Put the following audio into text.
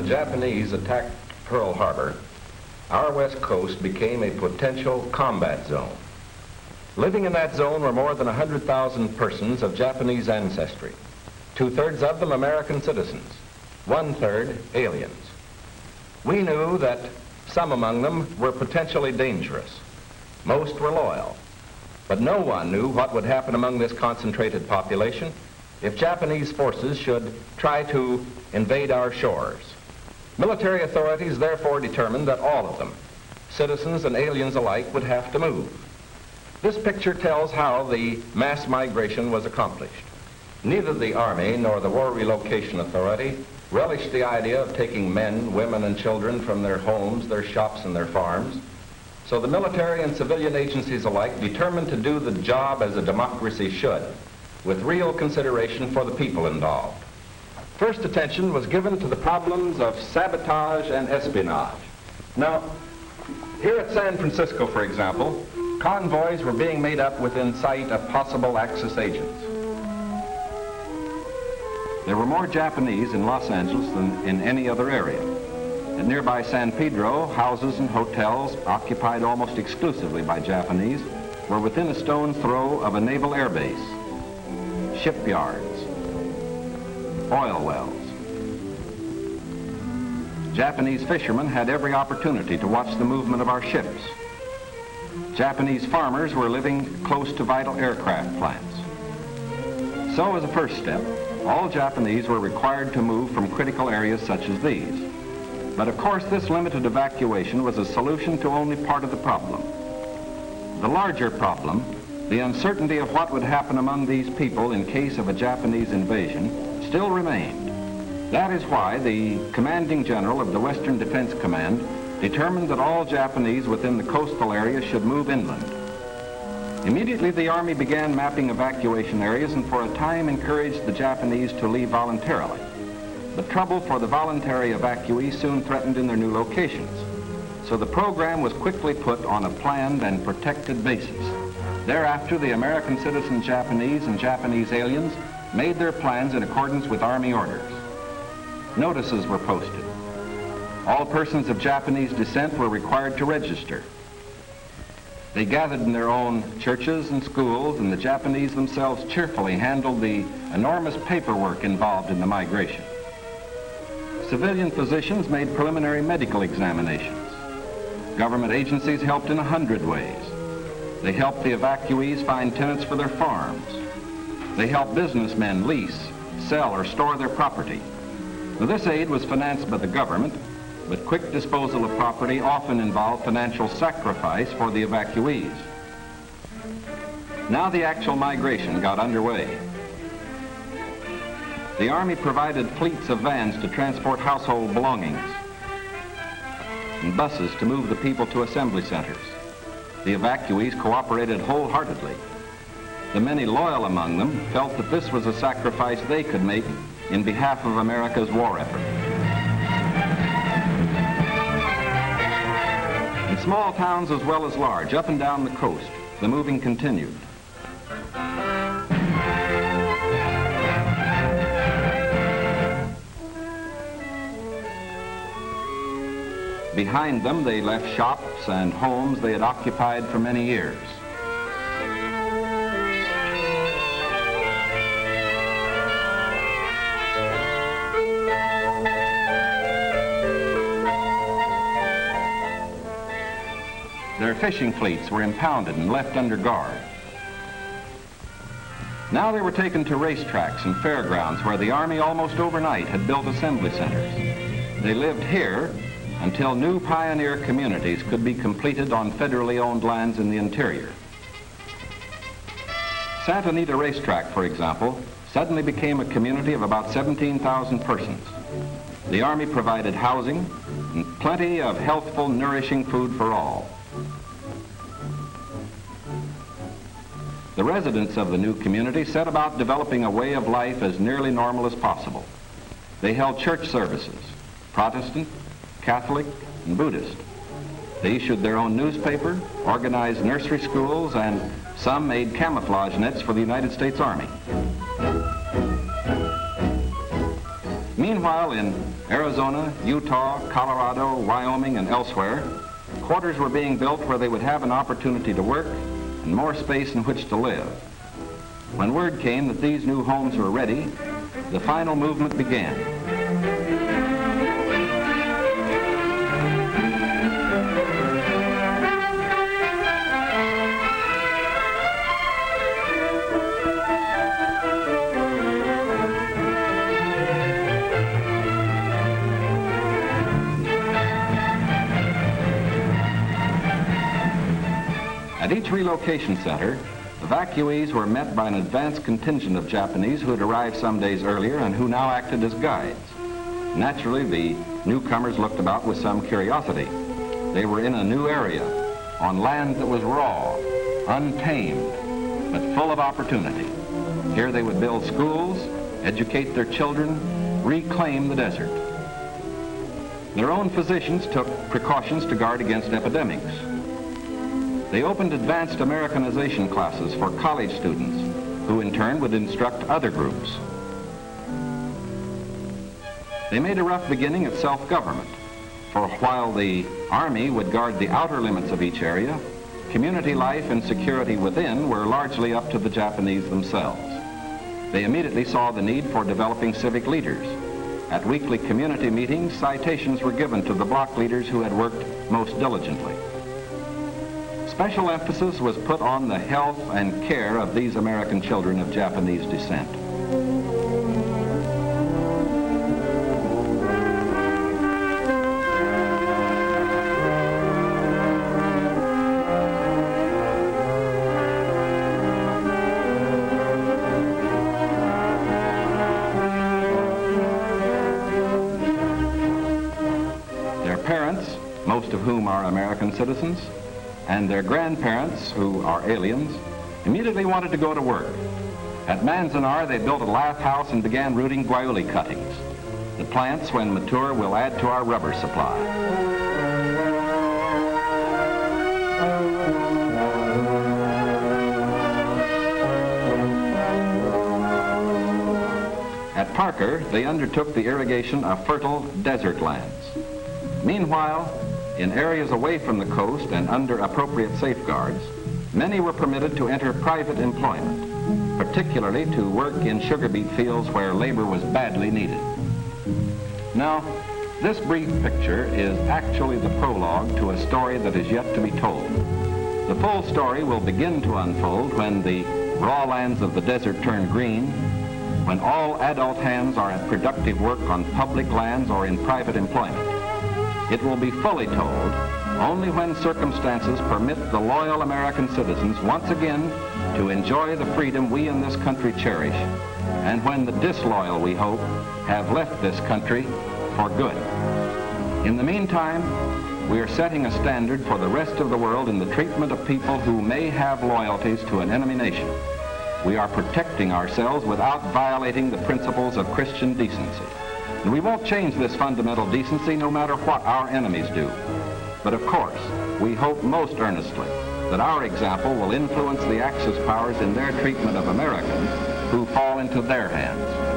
Japanese attacked Pearl Harbor, our west coast became a potential combat zone. Living in that zone were more than 100,000 persons of Japanese ancestry, 2/3 of them American citizens, 1/3 aliens. We knew that some among them were potentially dangerous. Most were loyal, but no one knew what would happen among this concentrated population if Japanese forces should try to invade our shores. Military authorities therefore determined that all of them, citizens and aliens alike, would have to move. This picture tells how the mass migration was accomplished. Neither the Army nor the War Relocation Authority relished the idea of taking men, women, and children from their homes, their shops, and their farms. So the military and civilian agencies alike determined to do the job as a democracy should, with real consideration for the people involved. First attention was given to the problems of sabotage and espionage. Now, here at San Francisco, for example, convoys were being made up within sight of possible Axis agents. There were more Japanese in Los Angeles than in any other area. At nearby San Pedro, houses and hotels occupied almost exclusively by Japanese were within a stone's throw of a naval air base, shipyards, oil wells. Japanese fishermen had every opportunity to watch the movement of our ships. Japanese farmers were living close to vital aircraft plants. So as a first step, all Japanese were required to move from critical areas such as these. But of course, this limited evacuation was a solution to only part of the problem. The larger problem, the uncertainty of what would happen among these people in case of a Japanese invasion, still remained. That is why the commanding general of the Western Defense Command determined that all Japanese within the coastal area should move inland. Immediately, the Army began mapping evacuation areas and for a time encouraged the Japanese to leave voluntarily. But trouble for the voluntary evacuees soon threatened in their new locations. So the program was quickly put on a planned and protected basis. Thereafter, the American citizen Japanese and Japanese aliens made their plans in accordance with Army orders. Notices were posted. All persons of Japanese descent were required to register. They gathered in their own churches and schools, and the Japanese themselves cheerfully handled the enormous paperwork involved in the migration. Civilian physicians made preliminary medical examinations. Government agencies helped in 100 ways. They helped the evacuees find tenants for their farms. They helped businessmen lease, sell, or store their property. Now, this aid was financed by the government, but quick disposal of property often involved financial sacrifice for the evacuees. Now the actual migration got underway. The Army provided fleets of vans to transport household belongings and buses to move the people to assembly centers. The evacuees cooperated wholeheartedly. The many loyal among them felt that this was a sacrifice they could make in behalf of America's war effort. In small towns as well as large, up and down the coast, the moving continued. Behind them, they left shops and homes they had occupied for many years. Their fishing fleets were impounded and left under guard. Now they were taken to racetracks and fairgrounds where the Army almost overnight had built assembly centers. They lived here until new pioneer communities could be completed on federally owned lands in the interior. Santa Anita Racetrack, for example, suddenly became a community of about 17,000 persons. The Army provided housing and plenty of healthful, nourishing food for all. The residents of the new community set about developing a way of life as nearly normal as possible. They held church services, Protestant, Catholic, and Buddhist. They issued their own newspaper, organized nursery schools, and some made camouflage nets for the United States Army. Meanwhile, in Arizona, Utah, Colorado, Wyoming, and elsewhere, quarters were being built where they would have an opportunity to work and more space in which to live. When word came that these new homes were ready, the final movement began. At each relocation center, evacuees were met by an advance contingent of Japanese who had arrived some days earlier and who now acted as guides. Naturally, the newcomers looked about with some curiosity. They were in a new area, on land that was raw, untamed, but full of opportunity. Here they would build schools, educate their children, reclaim the desert. Their own physicians took precautions to guard against epidemics. They opened advanced Americanization classes for college students, who in turn would instruct other groups. They made a rough beginning at self-government, for while the Army would guard the outer limits of each area, community life and security within were largely up to the Japanese themselves. They immediately saw the need for developing civic leaders. At weekly community meetings, citations were given to the block leaders who had worked most diligently. Special emphasis was put on the health and care of these American children of Japanese descent. Their parents, most of whom are American citizens, and their grandparents, who are aliens, immediately wanted to go to work. At Manzanar, they built a lath house and began rooting guayuli cuttings. The plants, when mature, will add to our rubber supply. At Parker, they undertook the irrigation of fertile desert lands. Meanwhile, in areas away from the coast and under appropriate safeguards, many were permitted to enter private employment, particularly to work in sugar beet fields where labor was badly needed. Now, this brief picture is actually the prologue to a story that is yet to be told. The full story will begin to unfold when the raw lands of the desert turn green, when all adult hands are at productive work on public lands or in private employment. It will be fully told only when circumstances permit the loyal American citizens once again to enjoy the freedom we in this country cherish, and when the disloyal, we hope, have left this country for good. In the meantime, we are setting a standard for the rest of the world in the treatment of people who may have loyalties to an enemy nation. We are protecting ourselves without violating the principles of Christian decency. And we won't change this fundamental decency no matter what our enemies do. But of course, we hope most earnestly that our example will influence the Axis powers in their treatment of Americans who fall into their hands.